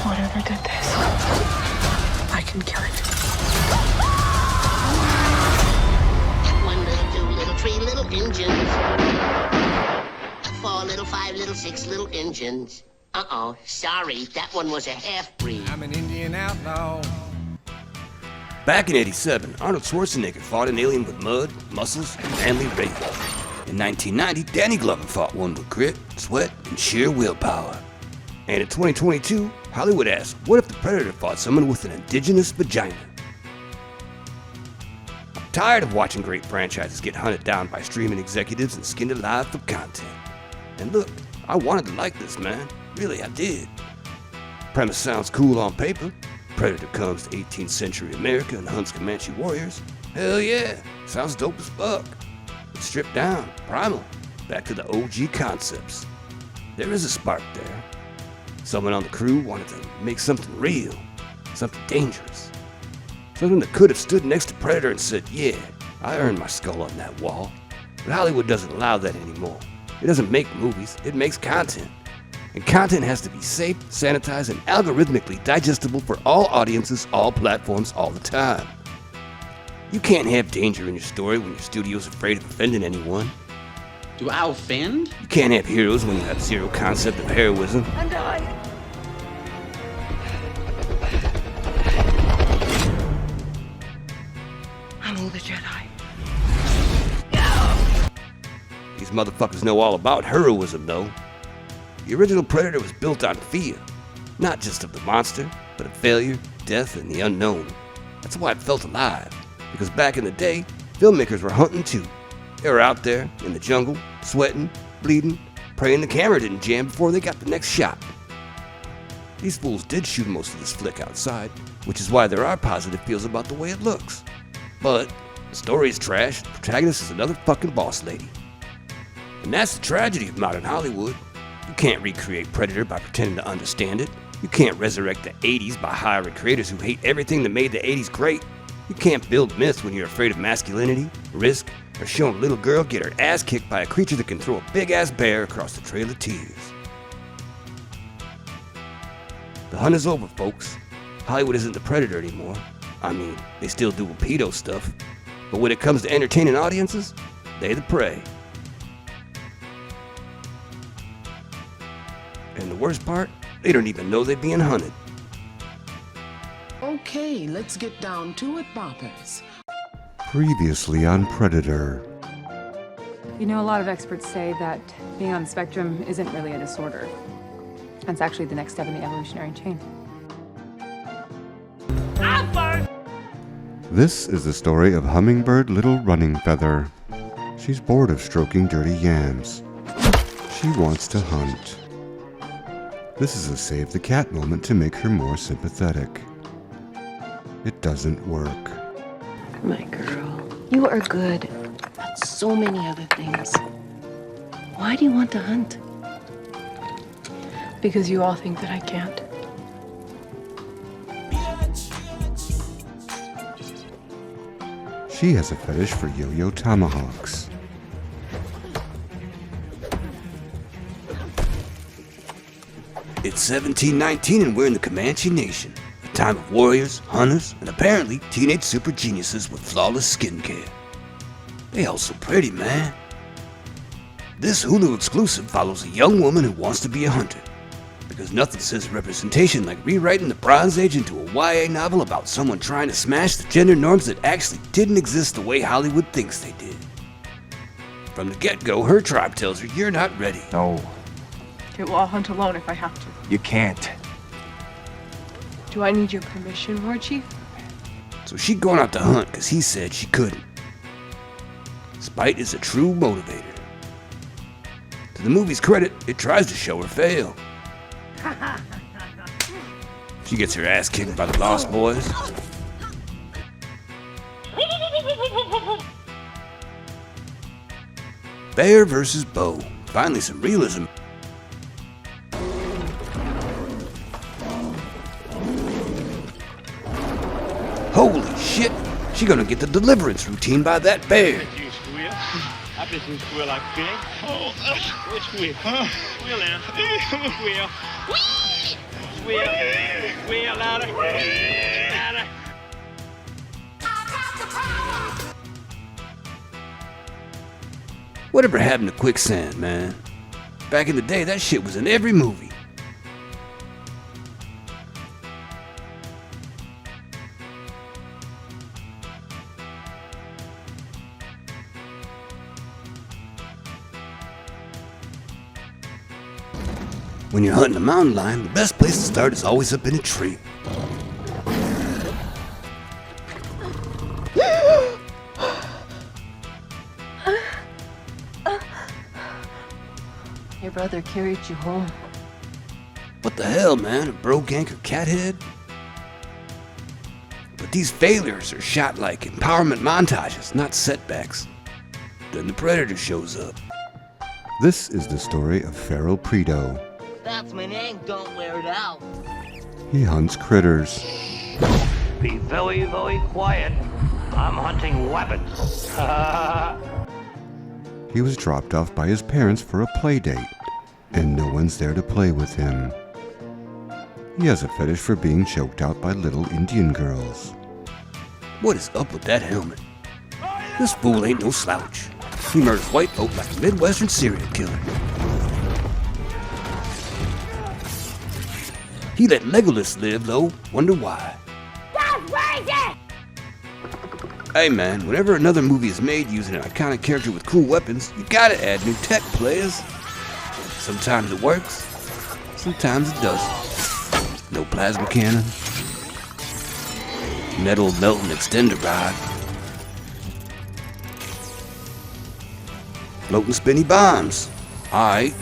Whatever did this, I can kill it. One little, two little, three little engines. 4 little, 5 little, 6 little engines. Uh-oh, sorry, that one was a half-breed. I'm an Indian outlaw. Back in '87, Arnold Schwarzenegger fought an alien with mud, muscles, and manly rage. In 1990, Danny Glover fought one with grit, sweat, and sheer willpower. And in 2022, Hollywood asked, what if the Predator fought someone with an indigenous vagina? I'm tired of watching great franchises get hunted down by streaming executives and skinned alive for content. And look, I wanted to like this, man. Really, I did. Premise sounds cool on paper. Predator comes to 18th century America and hunts Comanche warriors. Hell yeah, sounds dope as fuck. It's stripped down, primal, back to the OG concepts. There is a spark there. Someone on the crew wanted to make something real, something dangerous. Something that could have stood next to Predator and said, yeah, I earned my skull on that wall. But Hollywood doesn't allow that anymore. It doesn't make movies, it makes content. And content has to be safe, sanitized, and algorithmically digestible for all audiences, all platforms, all the time. You can't have danger in your story when your studio's afraid of offending anyone. Do I offend? You can't have heroes when you have zero concept of heroism. And I. I'm the Jedi. These motherfuckers know all about heroism, though. The original Predator was built on fear, not just of the monster, but of failure, death, and the unknown. That's why it felt alive, because back in the day, filmmakers were hunting too. They were out there, in the jungle, sweating, bleeding, praying the camera didn't jam before they got the next shot. These fools did shoot most of this flick outside, which is why there are positive feels about the way it looks. But the story is trash, the protagonist is another fucking boss lady. And that's the tragedy of modern Hollywood. You can't recreate Predator by pretending to understand it. You can't resurrect the 80s by hiring creators who hate everything that made the 80s great. You can't build myths when you're afraid of masculinity, risk, or showing a little girl get her ass kicked by a creature that can throw a big-ass bear across the Trail of Tears. The hunt is over, folks. Hollywood isn't the Predator anymore. I mean, they still do pedo stuff. But when it comes to entertaining audiences, they the prey. And the worst part, they don't even know they're being hunted. Okay, let's get down to it, boppers. Previously on Predator. You know, a lot of experts say that being on the spectrum isn't really a disorder. It's actually the next step in the evolutionary chain. This is the story of Hummingbird Little Running Feather. She's bored of stroking dirty yams. She wants to hunt. This is a save the cat moment to make her more sympathetic. It doesn't work. My girl, you are good at so many other things. Why do you want to hunt? Because you all think that I can't. She has a fetish for yo-yo tomahawks. It's 1719 and we're in the Comanche Nation, a time of warriors, hunters, and apparently teenage super geniuses with flawless skincare. They all so pretty, man. This Hulu exclusive follows a young woman who wants to be a hunter, because nothing says representation like rewriting the Bronze Age into a YA novel about someone trying to smash the gender norms that actually didn't exist the way Hollywood thinks they did. From the get-go, her tribe tells her you're not ready. No, Okay, well, I'll hunt alone if I have to. you can't. Do I need your permission, War Chief? So she'd gone out to hunt because he said she couldn't. Spite is a true motivator. To the movie's credit, it tries to show her fail. She gets her ass kicked by the Lost Boys. Bear versus bow. Finally some realism. Holy shit! She gonna get the deliverance routine by that bear. I bet you squeal like a pig. Oh, which squeal? Squeal now. Squeal. Squeal. Squeal louder. Louder. Whatever happened to quicksand, man? Back in the day, that shit was in every movie. When you're hunting a mountain lion, the best place to start is always up in a tree. Your brother carried you home. What the hell, man? A broke anchor cat head? But these failures are shot like empowerment montages, not setbacks. Then the predator shows up. This is the story of Feral Predo. That's my name, don't wear it out. He hunts critters. Be very, very quiet. I'm hunting weapons. He was dropped off by his parents for a play date, and no one's there to play with him. He has a fetish for being choked out by little Indian girls. What is up with that helmet? This fool ain't no slouch. He murders white folk like a Midwestern serial killer. He let Legolas live, though. Wonder why. That's crazy! Hey man, whenever another movie is made using an iconic character with cool weapons, you gotta add new tech, players. Sometimes it works, sometimes it doesn't. No plasma cannon, metal melting extender rod, floating spinny bombs. Alright.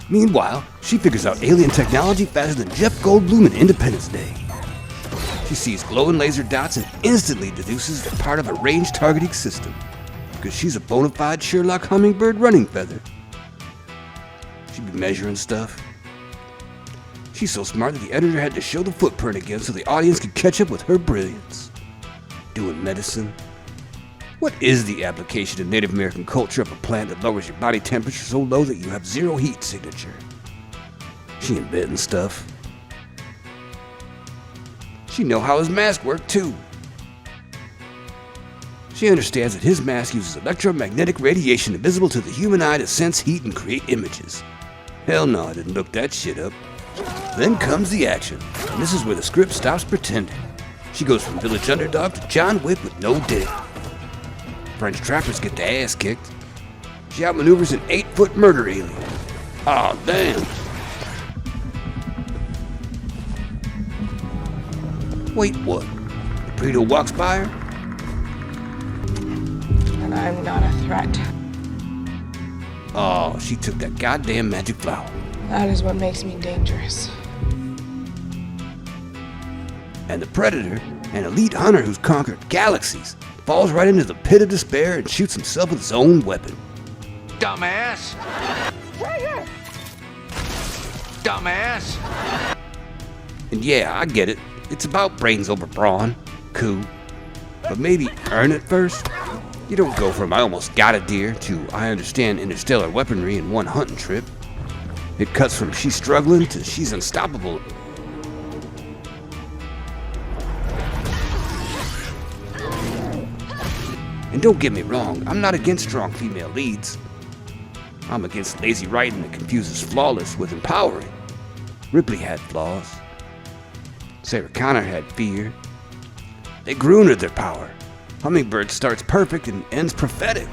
Meanwhile, she figures out alien technology faster than Jeff Goldblum in Independence Day. She sees glowing laser dots and instantly deduces they're part of a range targeting system, because she's a bona fide Sherlock hummingbird running feather. She'd be measuring stuff. She's so smart that the editor had to show the footprint again so the audience could catch up with her brilliance. Doing medicine. What is the application in Native American culture of a plant that lowers your body temperature so low that you have zero heat signature? She inventing stuff. She know how his mask worked too. She understands that his mask uses electromagnetic radiation invisible to the human eye to sense heat and create images. Hell no, I didn't look that shit up. Then comes the action, and this is where the script stops pretending. She goes from village underdog to John Wick with no death. French trappers get their ass kicked. She outmaneuvers an 8-foot murder alien. Aw, damn. Wait, what? Predo walks by her? And I'm not a threat. Oh, she took that goddamn magic flower. That is what makes me dangerous. And the predator, an elite hunter who's conquered galaxies, falls right into the pit of despair and shoots himself with his own weapon. Dumbass! Trigger! Dumbass! And yeah, I get it. It's about brains over brawn. Cool. But maybe earn it first? You don't go from I almost got a deer to I understand interstellar weaponry in one hunting trip. It cuts from she's struggling to she's unstoppable. And don't get me wrong, I'm not against strong female leads. I'm against lazy writing that confuses flawless with empowering. Ripley had flaws. Sarah Connor had fear. They grew under their power. Hummingbird starts perfect and ends prophetic.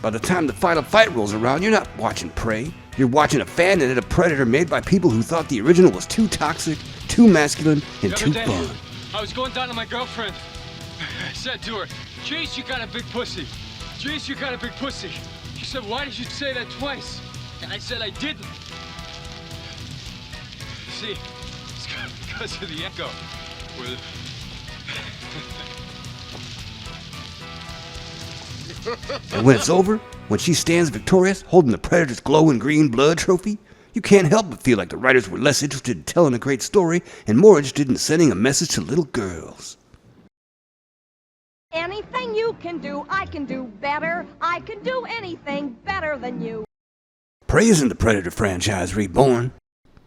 By the time the final fight rolls around, you're not watching Prey. You're watching a fan-edited Predator made by people who thought the original was too toxic, too masculine, and too fun. I was going down to my girlfriend. I said to her, "Jeez, you got a big pussy. Jeez, you got a big pussy." She said, "Why did you say that twice?" And I said I didn't. See, it's because of the echo. And when it's over, when she stands victorious, holding the Predator's glowing green blood trophy, You can't help but feel like the writers were less interested in telling a great story and more interested in sending a message to little girls. Anything you can do, I can do better. I can do anything better than you. Prey isn't the Predator franchise reborn.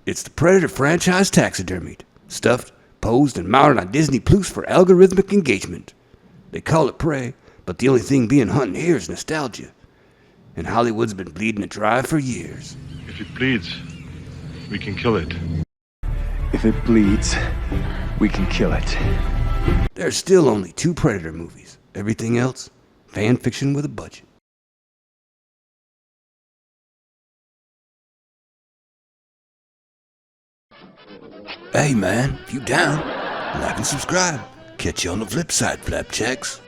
It's the Predator franchise taxidermied, stuffed, posed, and mounted on Disney Plus for algorithmic engagement. They call it Prey, but the only thing being hunted here is nostalgia. And Hollywood's been bleeding it dry for years. If it bleeds, we can kill it. If it bleeds, we can kill it. There's still only 2 Predator movies. Everything else, fan fiction with a budget. Hey man, if you down, like and subscribe. Catch you on the flip side, flapjacks.